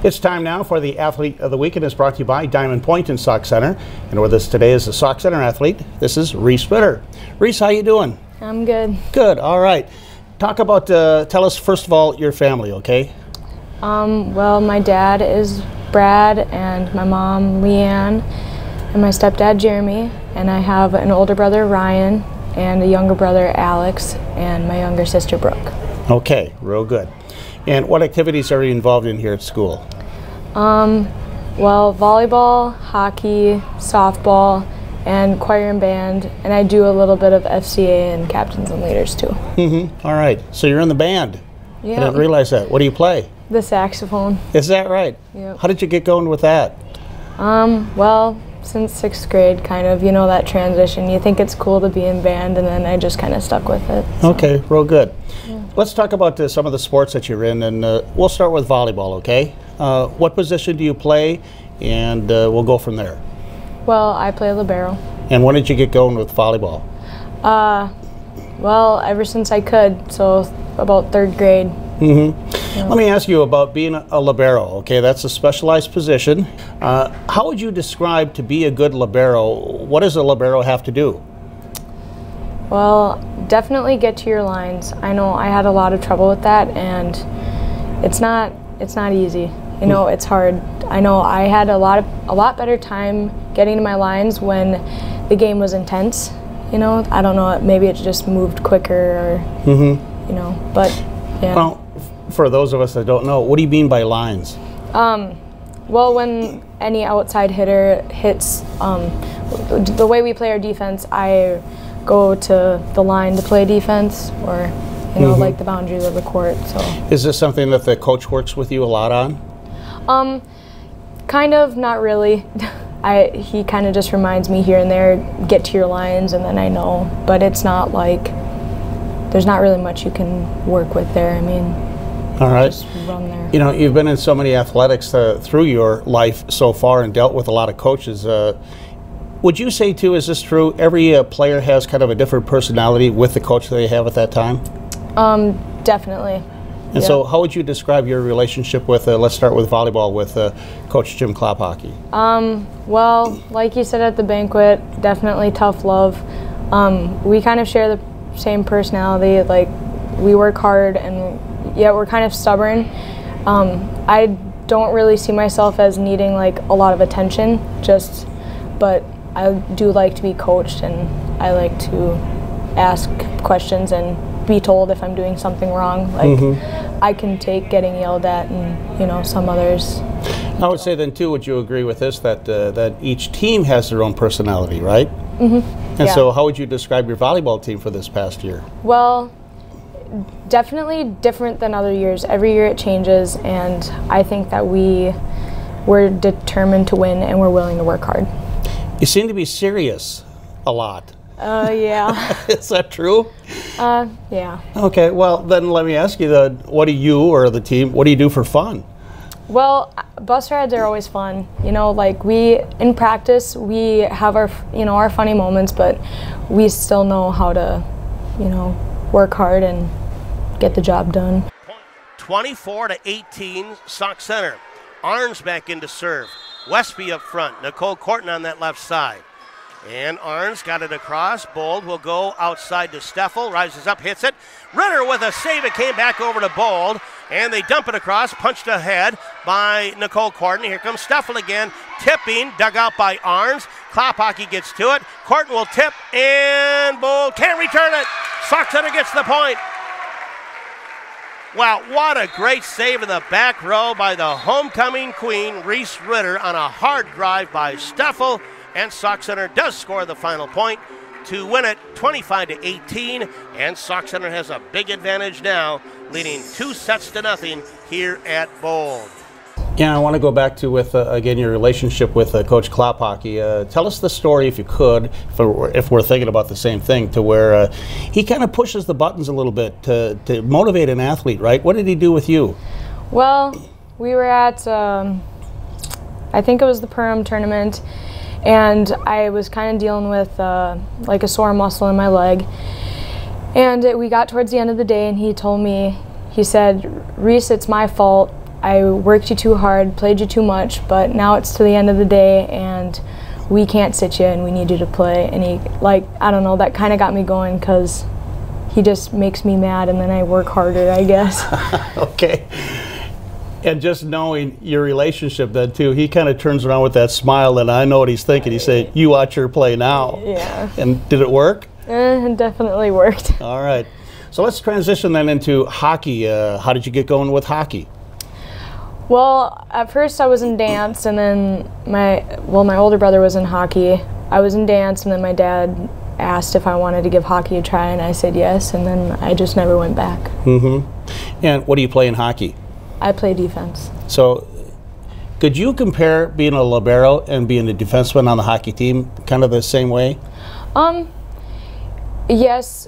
It's time now for the Athlete of the Week, and it's brought to you by Diamond Point and Sauk Center. And with us today is the Sauk Center athlete. This is Reese Ritter. Reese, how you doing? I'm good. Good, all right. Talk about, tell us first of all your family, okay? Well, my dad is Brad, and my mom, Leanne, and my stepdad, Jeremy, and I have an older brother, Ryan, and a younger brother, Alex, and my younger sister, Brooke. Okay, real good. And what activities are you involved in here at school? Well, volleyball, hockey, softball, and choir and band, and I do a little bit of FCA and captains and leaders too. All right, so you're in the band. Yeah. I didn't realize that. What do you play? The saxophone. Is that right? Yep. How did you get going with that? Well, since 6th grade, kind of, you know, that transition. You think it's cool to be in band, and then I just kind of stuck with it. So. Okay, real good. Yeah. Let's talk about some of the sports that you're in, and we'll start with volleyball, okay? What position do you play, and we'll go from there. Well, I play libero. And when did you get going with volleyball? Well, ever since I could, so about 3rd grade. Yeah. Let me ask you about being a libero, okay? That's a specialized position. How would you describe to be a good libero? What does a libero have to do? Well, definitely get to your lines. I know I had a lot of trouble with that, and it's not easy. You know, it's hard. I know I had a lot better time getting to my lines when the game was intense. You know, I don't know, maybe it just moved quicker or, you know, but yeah. Well, for those of us that don't know, what do you mean by lines? Well, when any outside hitter hits, the way we play our defense, I go to the line to play defense, or, you know, like the boundaries of the court. So. Is this something that the coach works with you a lot on? Kind of, not really. He kind of just reminds me here and there, get to your lines, and then I know. But it's not like, there's not really much you can work with there. I mean, all right. Just run there. You know, you've been in so many athletics through your life so far and dealt with a lot of coaches. Would you say, too, is this true, every player has kind of a different personality with the coach that they have at that time? Definitely. And so how would you describe your relationship with, let's start with volleyball, with Coach Jim Klophocky? Well, like you said at the banquet, definitely tough love. We kind of share the same personality. Like, we work hard, and yet we're kind of stubborn. I don't really see myself as needing like a lot of attention, but I do like to be coached, and I like to ask questions and be told if I'm doing something wrong. Like, I can take getting yelled at, and, you know, some others. I would say then too, would you agree with this, that each team has their own personality, right? And so how would you describe your volleyball team for this past year? Well, definitely different than other years. Every year it changes, and I think that we're determined to win, and we're willing to work hard. You seem to be serious a lot. Yeah. Is that true? Yeah. Okay, well then let me ask you, what do you or the team, what do you do for fun? Well, bus rides are always fun. You know, like in practice, we have our, you know, our funny moments, but we still know how to, you know, work hard and get the job done. 24-18, Sauk Center. Arns back in to serve. Westby up front. Nicole Corton on that left side. And Arns got it across. Bold will go outside to Steffel. Rises up, hits it. Ritter with a save. It came back over to Bold. And they dump it across. Punched ahead by Nicole Corton. Here comes Steffel again. Tipping. Dug out by Arns. Klophocky gets to it. Corton will tip. And Bold can't return it. Sauk Center gets the point. Wow, what a great save in the back row by the homecoming queen, Reese Ritter, on a hard drive by Steffel. And Sauk Center does score the final point to win it 25-18. And Sauk Center has a big advantage now, leading 2-0 here at Bold. Yeah, I want to go back to, again, your relationship with Coach Klophocky. Tell us the story, if you could, if we're thinking about the same thing, to where he kind of pushes the buttons a little bit to motivate an athlete, right? What did he do with you? Well, we were at, I think it was the Perham tournament, and I was kind of dealing with like a sore muscle in my leg. And we got towards the end of the day, and he told me, he said, "Reese, it's my fault. I worked you too hard, played you too much, but now it's to the end of the day and we can't sit you and we need you to play. And he, like, I don't know, that kind of got me going because he just makes me mad and then I work harder, I guess. Okay. And just knowing your relationship then too, he kind of turns around with that smile and I know what he's thinking. He's saying, you watch her play now. Yeah. And did it work? It definitely worked. All right. So let's transition then into hockey. How did you get going with hockey? Well, at first I was in dance, and then my older brother was in hockey. I was in dance, and then my dad asked if I wanted to give hockey a try, and I said yes, and then I just never went back. Mm-hmm. And what do you play in hockey? I play defense. So could you compare being a libero and being a defenseman on the hockey team kind of the same way? Yes.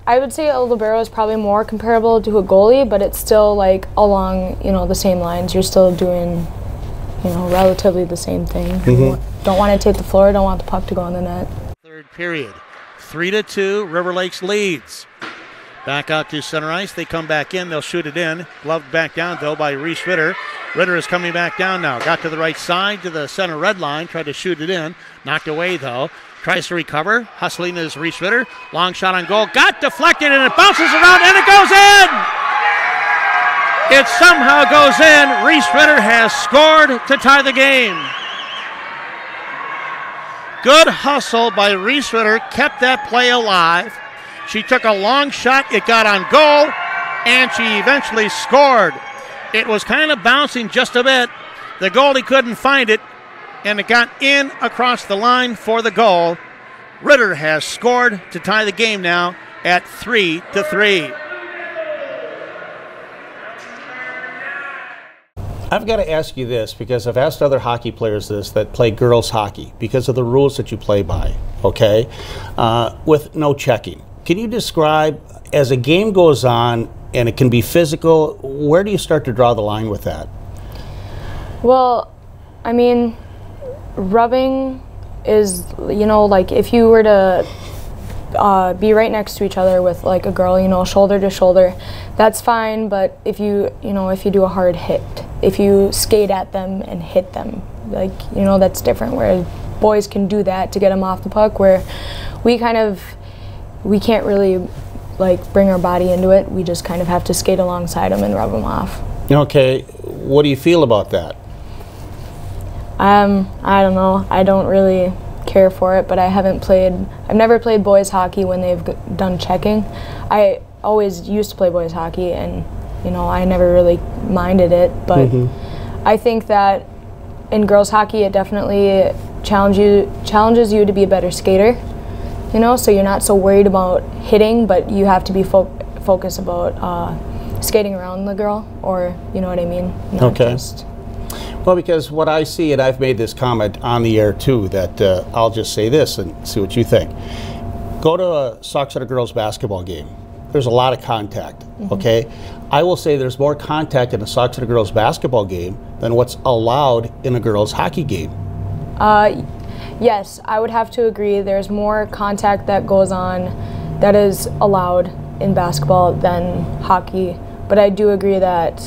I would say a libero is probably more comparable to a goalie, but it's still like along, the same lines. You're still doing, relatively the same thing. Mm-hmm. Don't want to take the floor, don't want the puck to go in the net. Third period, 3-2, River Lakes leads. Back out to center ice, they come back in, they'll shoot it in. Gloved back down though by Reese Ritter. Ritter is coming back down now. Got to the right side to the center red line, tried to shoot it in. Knocked away though. Tries to recover. Hustling is Reese Ritter. Long shot on goal. Got deflected and it bounces around and it goes in! It somehow goes in. Reese Ritter has scored to tie the game. Good hustle by Reese Ritter. Kept that play alive. She took a long shot. It got on goal and she eventually scored. It was kind of bouncing just a bit. The goalie couldn't find it, and it got in across the line for the goal. Ritter has scored to tie the game now at 3-3. I've got to ask you this, because I've asked other hockey players this that play girls hockey because of the rules that you play by, okay, with no checking. Can you describe, as a game goes on and it can be physical, where do you start to draw the line with that? Well, I mean, rubbing is, like if you were to be right next to each other with like a girl, shoulder to shoulder, that's fine. But if you do a hard hit, if you skate at them and hit them, that's different. Where boys can do that to get them off the puck, where we can't really bring our body into it. We just kind of have to skate alongside them and rub them off. Okay, what do you feel about that? I don't know. I don't really care for it, but I've never played boys hockey when they've done checking. I always used to play boys hockey, and I never really minded it, but I think that in girls hockey it definitely challenges you to be a better skater, so you're not so worried about hitting, but you have to be focused about skating around the girl, or you know what I mean? Not just. Well, because what I see, and I've made this comment on the air too, that I'll just say this and see what you think. Go to a Sauk Center girls basketball game. There's a lot of contact, okay? I will say there's more contact in a Sauk Center girls basketball game than what's allowed in a girls hockey game. Yes, I would have to agree. There's more contact that goes on that is allowed in basketball than hockey. But I do agree that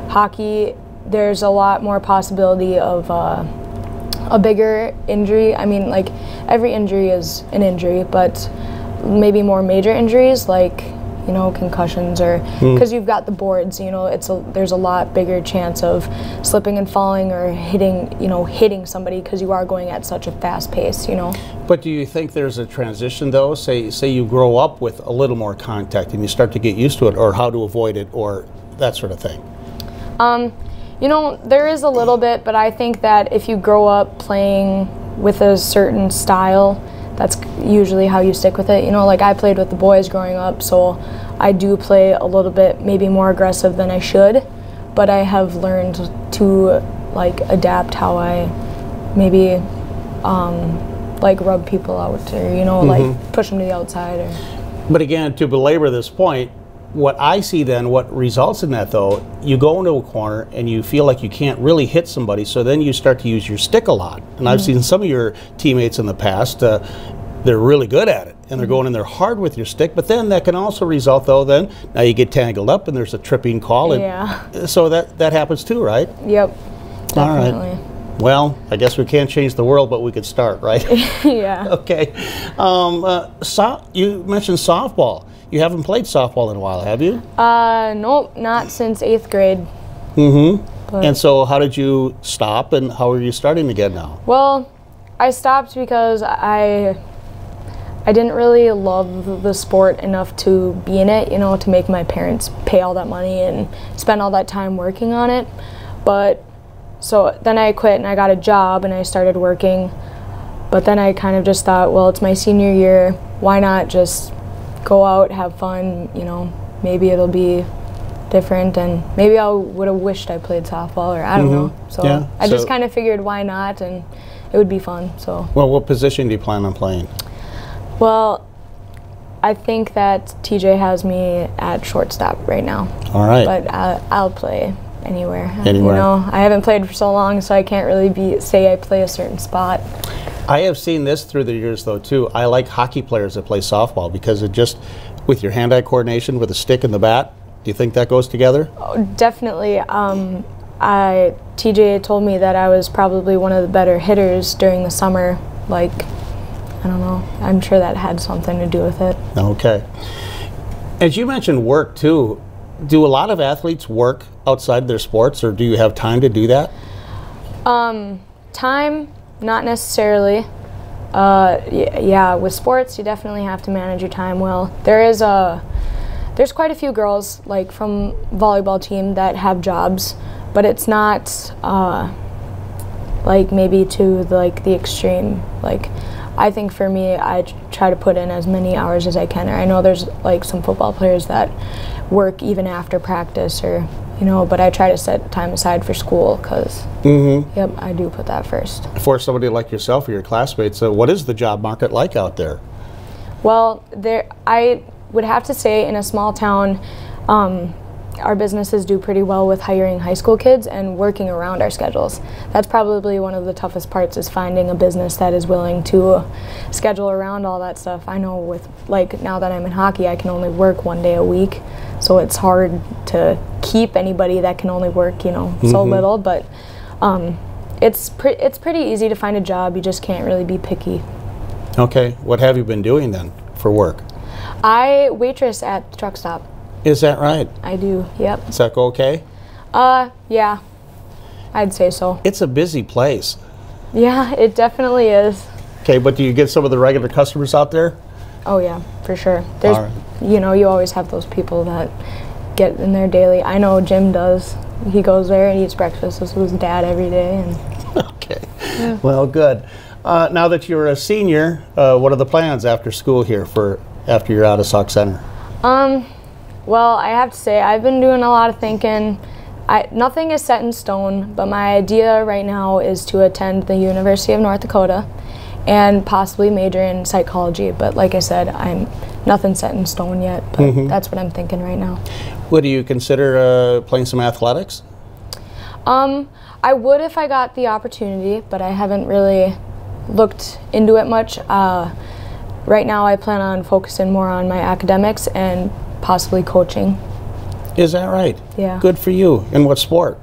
hockey, there's a lot more possibility of a bigger injury. I mean, every injury is an injury, but maybe more major injuries concussions, or because you've got the boards, there's a lot bigger chance of slipping and falling or hitting somebody because you are going at such a fast pace, But do you think there's a transition though? Say you grow up with a little more contact and you start to get used to it, or how to avoid it, or that sort of thing? There is a little bit, but I think that if you grow up playing with a certain style, that's usually how you stick with it. I played with the boys growing up, so I do play a little bit maybe more aggressive than I should, but I have learned to adapt how I maybe rub people out, or push them to the outside. But again, to belabor this point, what I see then, what results in that though, you go into a corner and you feel like you can't really hit somebody, so then you start to use your stick a lot. And I've seen some of your teammates in the past they're really good at it, and they're going in there hard with your stick, but then that can also result, though, then now you get tangled up and there's a tripping call. And so that happens too, right? Yep, definitely. All right. Well, I guess we can't change the world, but we could start, right? Yeah. Okay. You mentioned softball. You haven't played softball in a while, have you? Nope, not since 8th grade. Mm-hmm. And so how did you stop, and how are you starting again now? Well, I stopped because I didn't really love the sport enough to be in it, you know, to make my parents pay all that money and spend all that time working on it. But so then I quit and I got a job and I started working. But then I kind of just thought, well, it's my senior year. Why not just go out, have fun, you know, maybe it'll be different, and maybe I would have wished I played softball, or I don't know. So I just kind of figured why not, and it would be fun. So. Well, what position do you plan on playing? Well, I think that TJ has me at shortstop right now. All right. But I'll play anywhere. Anywhere. You know, I haven't played for so long, so I can't really say I play a certain spot. I have seen this through the years, though, too. I like hockey players that play softball because it just, with your hand-eye coordination with the stick and the bat, do you think that goes together? Oh, definitely. TJ told me that I was probably one of the better hitters during the summer. Like, I don't know. I'm sure that had something to do with it. Okay. As you mentioned work, too, do a lot of athletes work outside their sports, or do you have time to do that? Time, not necessarily. Yeah, with sports, you definitely have to manage your time well. There's quite a few girls, like from volleyball team, that have jobs, but it's not like maybe to the extreme. Like, I think for me, I try to put in as many hours as I can. Or I know there's like some football players that work even after practice, or you know, but I try to set time aside for school because, yep, I do put that first. For somebody like yourself or your classmates, what is the job market like out there? Well, I would have to say in a small town, our businesses do pretty well with hiring high school kids and working around our schedules. That's probably one of the toughest parts, is finding a business that is willing to schedule around all that stuff. I know with, like, now that I'm in hockey, I can only work 1 day a week, so it's hard to keep anybody that can only work, you know, so little, but it's pretty easy to find a job. You just can't really be picky. Okay, what have you been doing then for work? I waitress at the truck stop. Is that right? I do, yep. Does that go okay? Yeah, I'd say so. It's a busy place. Yeah, it definitely is. Okay, but do you get some of the regular customers out there? Oh yeah, for sure. There's, you know, you always have those people that get in there daily. I know Jim does. He goes there and eats breakfast with his dad every day. And okay, yeah. Well, good. Now that you're a senior, what are the plans after school here after you're out of Sauk Center? Well, I have to say, I've been doing a lot of thinking. Nothing is set in stone, but my idea right now is to attend the University of North Dakota and possibly major in psychology. But like I said, nothing set in stone yet, but that's what I'm thinking right now. Would you consider playing some athletics? I would if I got the opportunity, but I haven't really looked into it much. Right now I plan on focusing more on my academics and possibly coaching. Is that right? Yeah. Good for you. In what sport?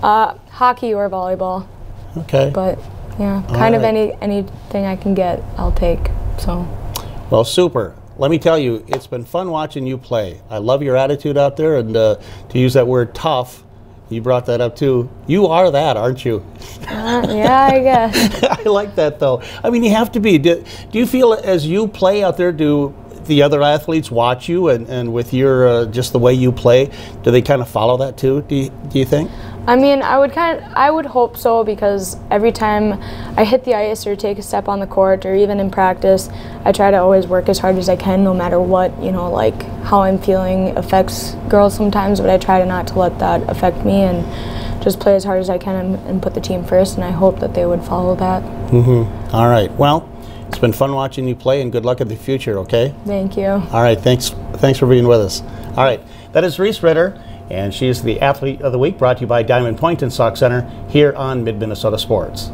Hockey or volleyball. Okay. But yeah, kind of anything I can get, I'll take. So. Well, super. Let me tell you, it's been fun watching you play. I love your attitude out there, and to use that word tough, you brought that up too. You are that, aren't you? Yeah, I guess. I like that though. I mean, you have to be. Do you feel as you play out there, do the other athletes watch you, and with your just the way you play, do they kind of follow that too? Do you think? I mean, I would hope so, because every time I hit the ice or take a step on the court or even in practice, I try to always work as hard as I can, no matter what, you know, like how I'm feeling affects girls sometimes, but I try not to let that affect me and just play as hard as I can and put the team first, and I hope that they would follow that. All right. Well, it's been fun watching you play, and good luck in the future, okay? Thank you. All right. Thanks for being with us. All right. That is Reese Ritter, and she is the Athlete of the Week, brought to you by Diamond Point and Sauk Center here on Mid-Minnesota Sports.